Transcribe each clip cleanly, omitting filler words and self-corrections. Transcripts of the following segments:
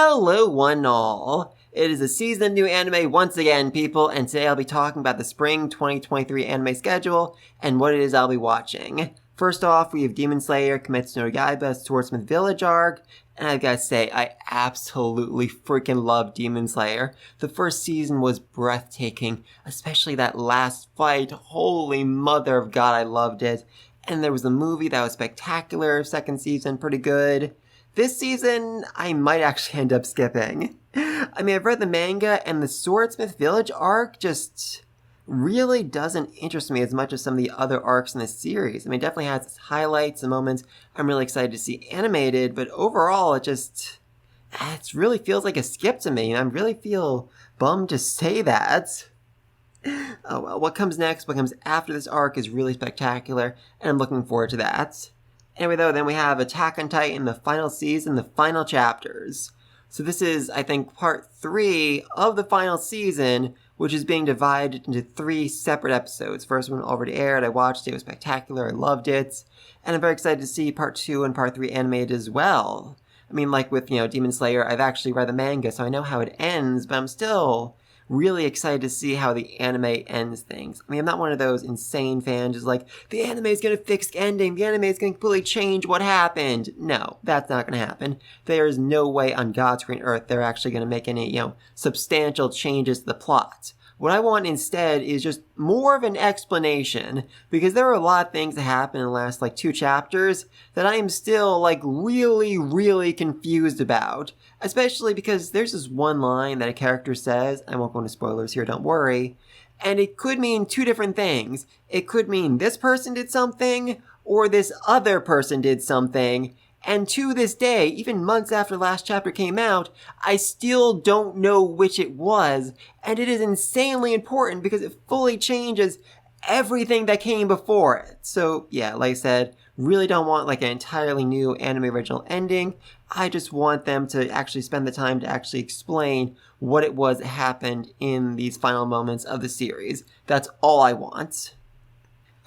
Hello one all! It is a season of new anime once again, people, and today I'll be talking about the spring 2023 anime schedule and what it is I'll be watching. First off, we have Demon Slayer, Kimetsu no Yaiba, Swordsmith Village arc, and I've got to say, I absolutely freaking love Demon Slayer. The first season was breathtaking, especially that last fight. Holy mother of God, I loved it. And there was a movie that was spectacular, second season, pretty good. This season, I might actually end up skipping. I mean, I've read the manga, and the Swordsmith Village arc just really doesn't interest me as much as some of the other arcs in this series. I mean, it definitely has its highlights and moments I'm really excited to see animated, but overall, it really feels like a skip to me, and I really feel bummed to say that. Oh well, what comes next, what comes after this arc is really spectacular, and I'm looking forward to that. Anyway though, then we have Attack on Titan, the final season, the final chapters. So this is, I think, part 3 of the final season, which is being divided into 3 separate episodes. First one already aired, I watched it, was spectacular, I loved it. And I'm very excited to see part 2 and part 3 animated as well. I mean, like with, Demon Slayer, I've actually read the manga, so I know how it ends, but I'm still really excited to see how the anime ends things. I mean, I'm not one of those insane fans who's like, the anime is going to fix the ending, the anime is going to completely change what happened. No, that's not going to happen. There is no way on God's green earth they're actually going to make any, substantial changes to the plot. What I want instead is just more of an explanation, because there are a lot of things that happen in the last, 2 chapters that I am still, really, really confused about. Especially because there's this one line that a character says, I won't go into spoilers here, don't worry, and it could mean 2 different things. It could mean this person did something, or this other person did something, and to this day, even months after the last chapter came out, I still don't know which it was, and it is insanely important because it fully changes everything that came before it. So yeah, like I said, really don't want an entirely new anime original ending. I just want them to actually spend the time to actually explain what it was that happened in these final moments of the series. That's all I want.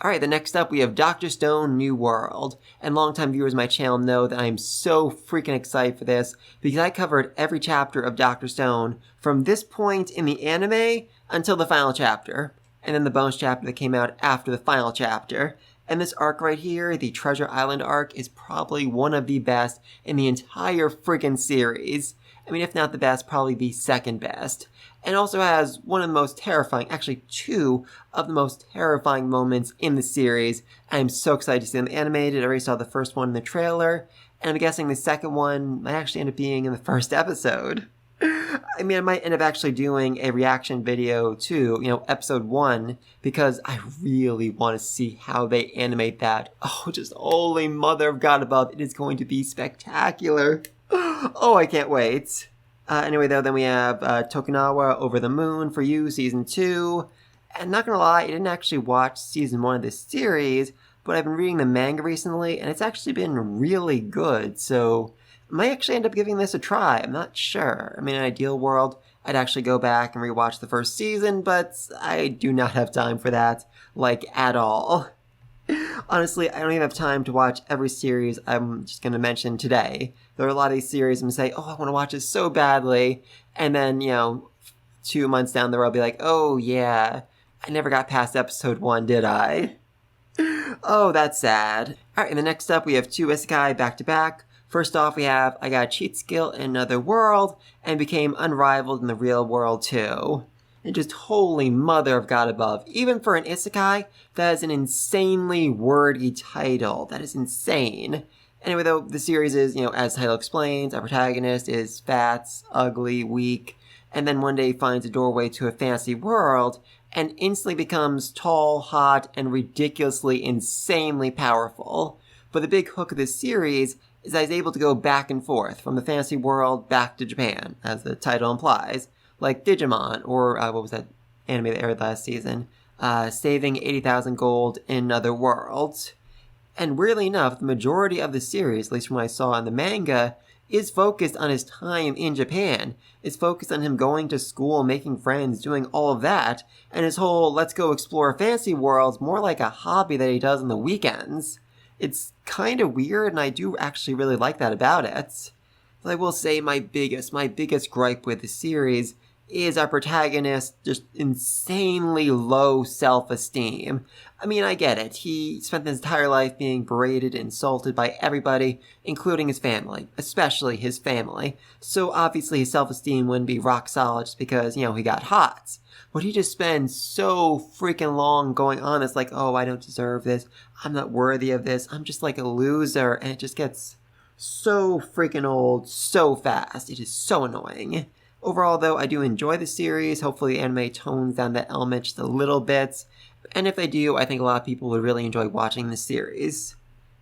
Alright, the next up we have Dr. Stone New World, and longtime viewers of my channel know that I am so freaking excited for this, because I covered every chapter of Dr. Stone from this point in the anime until the final chapter, and then the bonus chapter that came out after the final chapter. And this arc right here, the Treasure Island arc, is probably one of the best in the entire friggin' series. I mean, if not the best, probably the second best. And also has one of the most terrifying, actually 2 of the most terrifying moments in the series. I'm so excited to see them animated. I already saw the first one in the trailer, and I'm guessing the second one might actually end up being in the first episode. I mean, I might end up actually doing a reaction video to, episode 1, because I really want to see how they animate that. Oh, just holy mother of God above, it is going to be spectacular. Oh, I can't wait. Anyway, though, then we have Tokunawa Over the Moon for You, Season 2. And not gonna lie, I didn't actually watch Season 1 of this series, but I've been reading the manga recently, and it's actually been really good, so I might actually end up giving this a try. I'm not sure. I mean, in an ideal world, I'd actually go back and rewatch the first season, but I do not have time for that, at all. Honestly, I don't even have time to watch every series I'm just going to mention today. There are a lot of these series I'm going to say, oh, I want to watch this so badly, and then, 2 months down the road I'll be like, oh yeah, I never got past episode 1, did I? Oh, that's sad. Alright, and the next up we have 2 isekai back-to-back. First off, we have I Got a Cheat Skill in Another World, and became unrivaled in the real world too. And just holy mother of God above. Even for an isekai, that is an insanely wordy title. That is insane. Anyway though, the series is, as the title explains, our protagonist is fat, ugly, weak, and then one day he finds a doorway to a fantasy world, and instantly becomes tall, hot, and ridiculously, insanely powerful. But the big hook of this series is that he's able to go back and forth from the fantasy world back to Japan, as the title implies, like Digimon, or what was that anime that aired last season? Saving 80,000 gold in Other Worlds. And weirdly enough, the majority of the series, at least from what I saw in the manga, is focused on his time in Japan. It's focused on him going to school, making friends, doing all of that, and his whole let's go explore fantasy world's more like a hobby that he does on the weekends. It's kind of weird, and I do actually really like that about it. But I will say my biggest gripe with the series is our protagonist just insanely low self-esteem. I mean, I get it. He spent his entire life being berated and insulted by everybody, including his family, especially his family. So obviously his self-esteem wouldn't be rock solid just because, he got hot. But he just spends so freaking long going on this like, oh, I don't deserve this. I'm not worthy of this. I'm just like a loser. And it just gets so freaking old so fast. It is so annoying. Overall, though, I do enjoy the series. Hopefully, the anime tones down that element just a little bit. And if they do, I think a lot of people would really enjoy watching the series.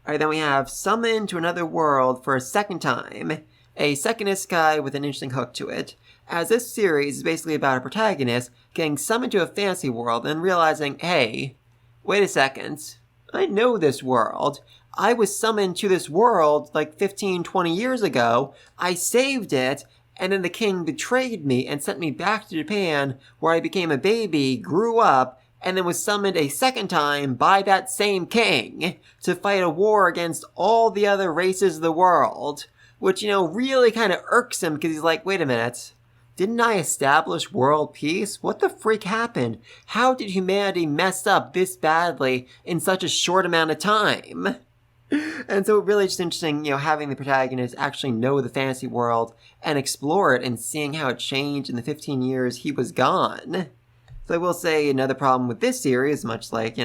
Alright, then we have Summoned to Another World for a second time. A second isekai with an interesting hook to it. As this series is basically about a protagonist getting summoned to a fantasy world and realizing, hey, wait a second, I know this world. I was summoned to this world like 15, 20 years ago. I saved it, and then the king betrayed me and sent me back to Japan, where I became a baby, grew up, and then was summoned a second time by that same king to fight a war against all the other races of the world. Which, really kind of irks him because he's like, wait a minute. Didn't I establish world peace? What the freak happened? How did humanity mess up this badly in such a short amount of time? And so really just interesting, having the protagonist actually know the fantasy world and explore it and seeing how it changed in the 15 years he was gone. So I will say another problem with this series, much like,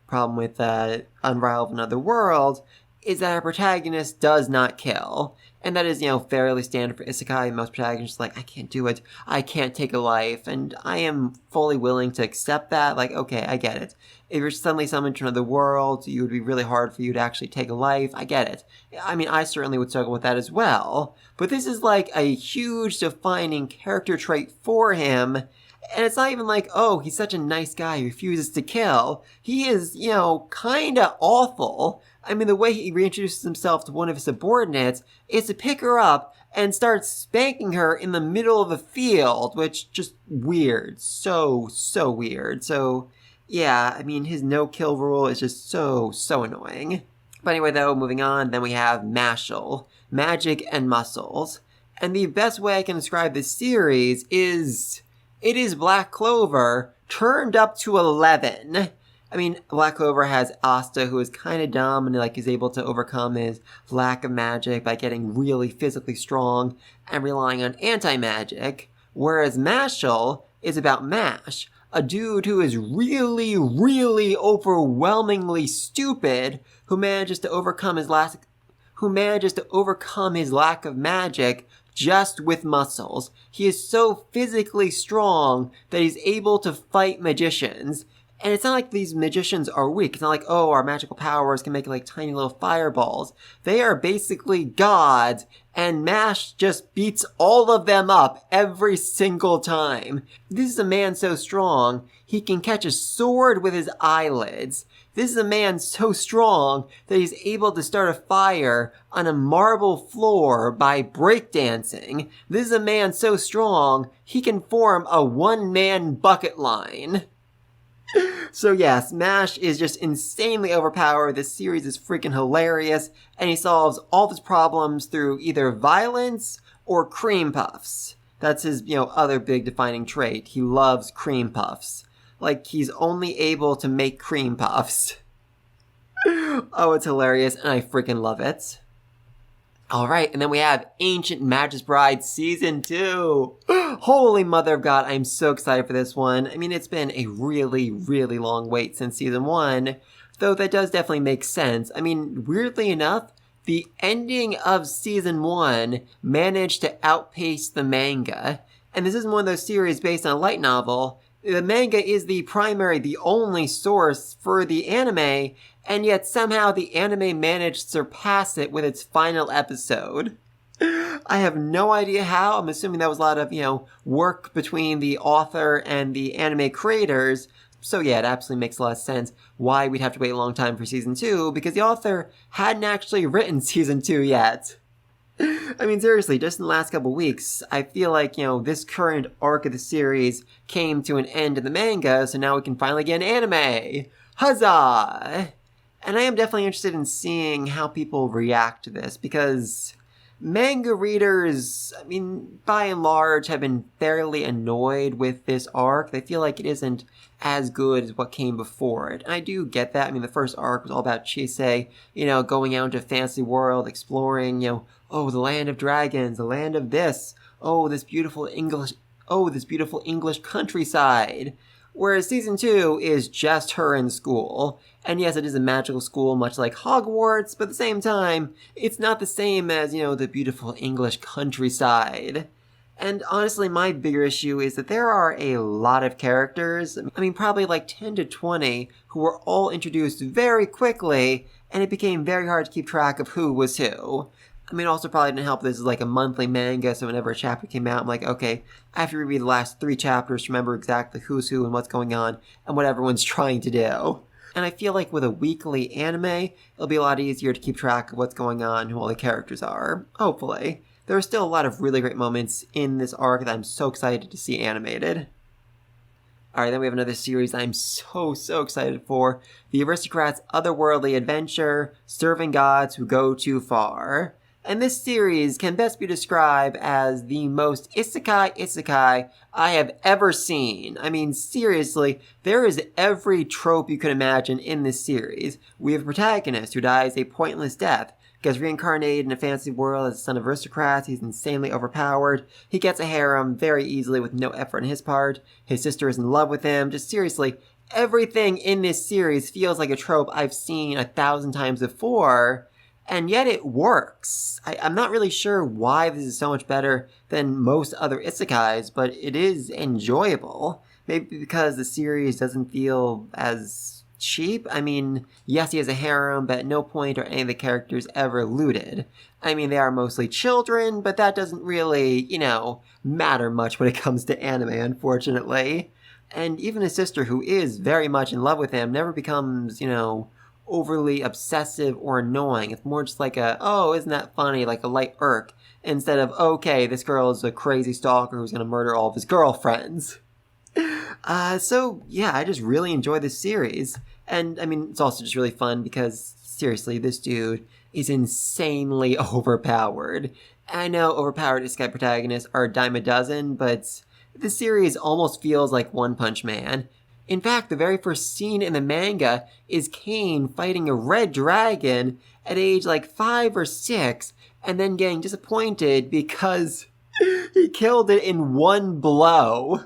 problem with Unrivaled Another World, is that our protagonist does not kill. And that is, fairly standard for isekai. Most protagonists are like, I can't do it. I can't take a life. And I am fully willing to accept that. Like, okay, I get it. If you're suddenly summoned to another world, it would be really hard for you to actually take a life. I get it. I mean, I certainly would struggle with that as well. But this is like a huge defining character trait for him. And it's not even like, oh, he's such a nice guy who refuses to kill. He is, kinda awful. I mean, the way he reintroduces himself to one of his subordinates is to pick her up and start spanking her in the middle of a field, which just weird. So weird. So, yeah, I mean, his no-kill rule is just so annoying. But anyway, though, moving on, then we have Mashal, Magic and Muscles. And the best way I can describe this series is, it is Black Clover turned up to 11. I mean, Black Clover has Asta, who is kind of dumb and is able to overcome his lack of magic by getting really physically strong and relying on anti-magic. Whereas Mashal is about Mash, a dude who is really overwhelmingly stupid, who manages to overcome his lack of magic just with muscles. He is so physically strong that he's able to fight magicians. And it's not like these magicians are weak. It's not like, oh, our magical powers can make tiny little fireballs. They are basically gods, and Mash just beats all of them up every single time. This is a man so strong, he can catch a sword with his eyelids. This is a man so strong that he's able to start a fire on a marble floor by breakdancing. This is a man so strong, he can form a one-man bucket line. So yes, Mash is just insanely overpowered. This series is freaking hilarious, and he solves all of his problems through either violence or cream puffs. That's his, other big defining trait. He loves cream puffs. Like, he's only able to make cream puffs. Oh, it's hilarious, and I freaking love it. Alright, and then we have Ancient Magus Bride Season 2! Holy mother of God, I'm so excited for this one. I mean, it's been a really long wait since Season 1, though that does definitely make sense. I mean, weirdly enough, the ending of Season 1 managed to outpace the manga. And this isn't one of those series based on a light novel. The manga is the only source for the anime, and yet somehow the anime managed to surpass it with its final episode. I have no idea how. I'm assuming that was a lot of, work between the author and the anime creators. So yeah, it absolutely makes a lot of sense why we'd have to wait a long time for Season 2, because the author hadn't actually written Season 2 yet. I mean, seriously, just in the last couple weeks, I feel like, this current arc of the series came to an end in the manga, so now we can finally get an anime! Huzzah! And I am definitely interested in seeing how people react to this, because manga readers, I mean, by and large, have been fairly annoyed with this arc. They feel like it isn't as good as what came before it. And I do get that. I mean, the first arc was all about Chisei, going out into a fancy world, exploring, oh, the land of dragons, the land of this, oh, this beautiful English countryside. Whereas season 2 is just her in school. And yes, it is a magical school, much like Hogwarts, but at the same time, it's not the same as, the beautiful English countryside. And honestly, my bigger issue is that there are a lot of characters, I mean, probably like 10 to 20, who were all introduced very quickly, and it became very hard to keep track of who was who. I mean, also probably didn't help this is like a monthly manga, so whenever a chapter came out, I'm like, okay, I have to reread the last 3 chapters to remember exactly who's who and what's going on, and what everyone's trying to do. And I feel like with a weekly anime, it'll be a lot easier to keep track of what's going on, who all the characters are. Hopefully. There are still a lot of really great moments in this arc that I'm so excited to see animated. Alright, then we have another series I'm so excited for. The Aristocrats' Otherworldly Adventure, Serving Gods Who Go Too Far. And this series can best be described as the most isekai I have ever seen. I mean, seriously, there is every trope you could imagine in this series. We have a protagonist who dies a pointless death, gets reincarnated in a fancy world as a son of aristocrats, he's insanely overpowered, he gets a harem very easily with no effort on his part, his sister is in love with him, just seriously, everything in this series feels like a trope I've seen 1,000 times before, and yet it works. I'm not really sure why this is so much better than most other isekais, but it is enjoyable. Maybe because the series doesn't feel as cheap. I mean, yes, he has a harem, but at no point are any of the characters ever looted. I mean, they are mostly children, but that doesn't really, matter much when it comes to anime, unfortunately. And even his sister, who is very much in love with him, never becomes, overly obsessive or annoying. It's more just like oh, isn't that funny, like a light irk, instead of, okay, this girl is a crazy stalker who's gonna murder all of his girlfriends. So yeah, I just really enjoy this series. And I mean, it's also just really fun because, seriously, this dude is insanely overpowered. I know overpowered isekai protagonists are a dime a dozen, but this series almost feels like One Punch Man. In fact, the very first scene in the manga is Kane fighting a red dragon at age like 5 or 6, and then getting disappointed because he killed it in one blow.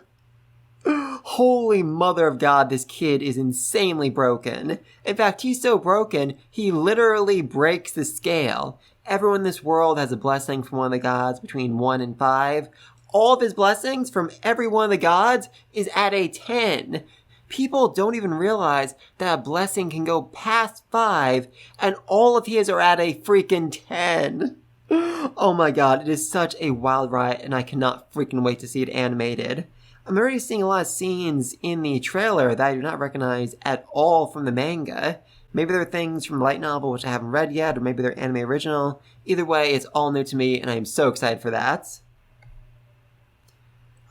Holy mother of God, this kid is insanely broken. In fact, he's so broken, he literally breaks the scale. Everyone in this world has a blessing from one of the gods between 1 and 5. All of his blessings from every one of the gods is at a 10. People don't even realize that a blessing can go past 5, and all of his are at a freaking 10. Oh my god, it is such a wild ride, and I cannot freaking wait to see it animated. I'm already seeing a lot of scenes in the trailer that I do not recognize at all from the manga. Maybe they're things from the light novel which I haven't read yet, or maybe they're anime original. Either way, it's all new to me, and I am so excited for that.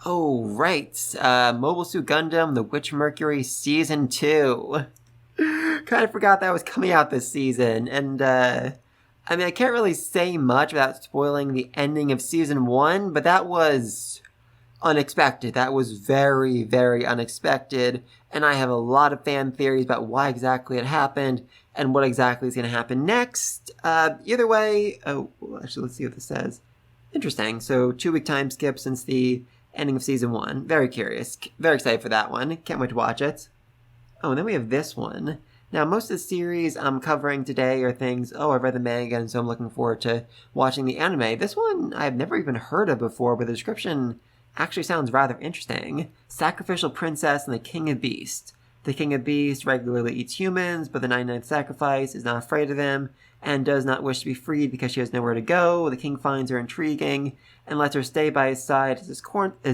Oh, right. Mobile Suit Gundam, The Witch Mercury Season 2. Kind of forgot that was coming out this season, and, I mean, I can't really say much without spoiling the ending of Season 1, but that was unexpected. That was very, very unexpected, and I have a lot of fan theories about why exactly it happened, and what exactly is going to happen next. Either way, actually, let's see what this says. Interesting. So, 2-week time skip since the ending of Season 1. Very curious. Very excited for that one. Can't wait to watch it. Oh, and then we have this one. Now, most of the series I'm covering today are things, I've read the manga, and so I'm looking forward to watching the anime. This one I've never even heard of before, but the description actually sounds rather interesting. Sacrificial Princess and the King of Beasts. The King of Beasts regularly eats humans, but the 99th sacrifice is not afraid of him, and does not wish to be freed because she has nowhere to go. The king finds her intriguing, and lets her stay by his side as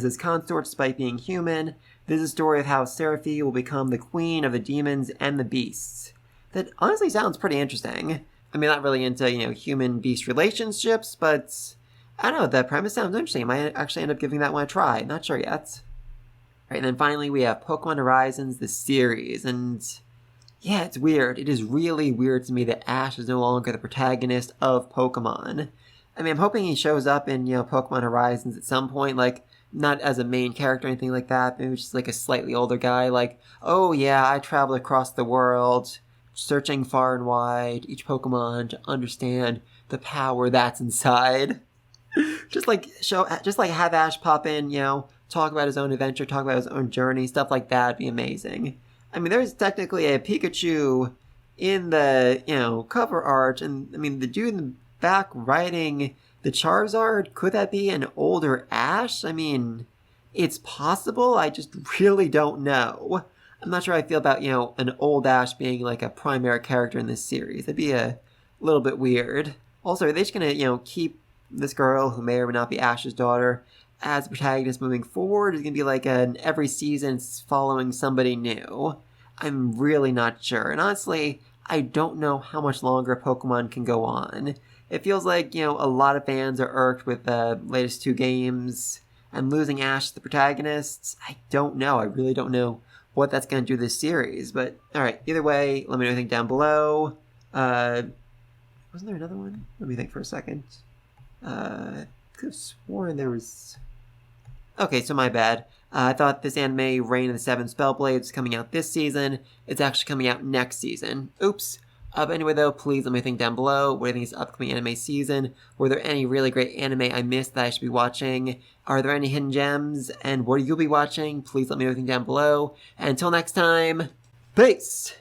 his consort despite being human. This is a story of how Seraphi will become the queen of the demons and the beasts. That honestly sounds pretty interesting. I mean, not really into, human-beast relationships, but I don't know, the premise sounds interesting. I might actually end up giving that one a try. Not sure yet. Right, and then finally we have Pokemon Horizons, the series, and yeah, it's weird. It is really weird to me that Ash is no longer the protagonist of Pokemon. I mean, I'm hoping he shows up in, Pokemon Horizons at some point, like, not as a main character or anything like that, maybe just like a slightly older guy, like, oh yeah, I traveled across the world, searching far and wide, each Pokemon to understand the power that's inside. Just like have Ash pop in, talk about his own adventure, talk about his own journey, stuff like that would be amazing. I mean, there's technically a Pikachu in the, cover art, and I mean, the dude in the back writing the Charizard, could that be an older Ash? I mean, it's possible, I just really don't know. I'm not sure how I feel about, an old Ash being like a primary character in this series. That'd be a little bit weird. Also, are they just gonna, keep this girl, who may or may not be Ash's daughter, as a protagonist moving forward? Is it gonna be like an every season following somebody new? I'm really not sure. And honestly, I don't know how much longer Pokemon can go on. It feels like, a lot of fans are irked with the latest 2 games, and losing Ash the protagonists. I don't know. I really don't know what that's going to do this series. But, alright, either way, let me know anything down below. Wasn't there another one? Let me think for a second. I could have sworn there was... Okay, so my bad. I thought this anime, Reign of the Seven Spellblades, was coming out this season. It's actually coming out next season. Oops. But anyway, though, please let me think down below. What do you think is upcoming anime season? Were there any really great anime I missed that I should be watching? Are there any hidden gems? And what will you be watching? Please let me know anything down below. And until next time, peace!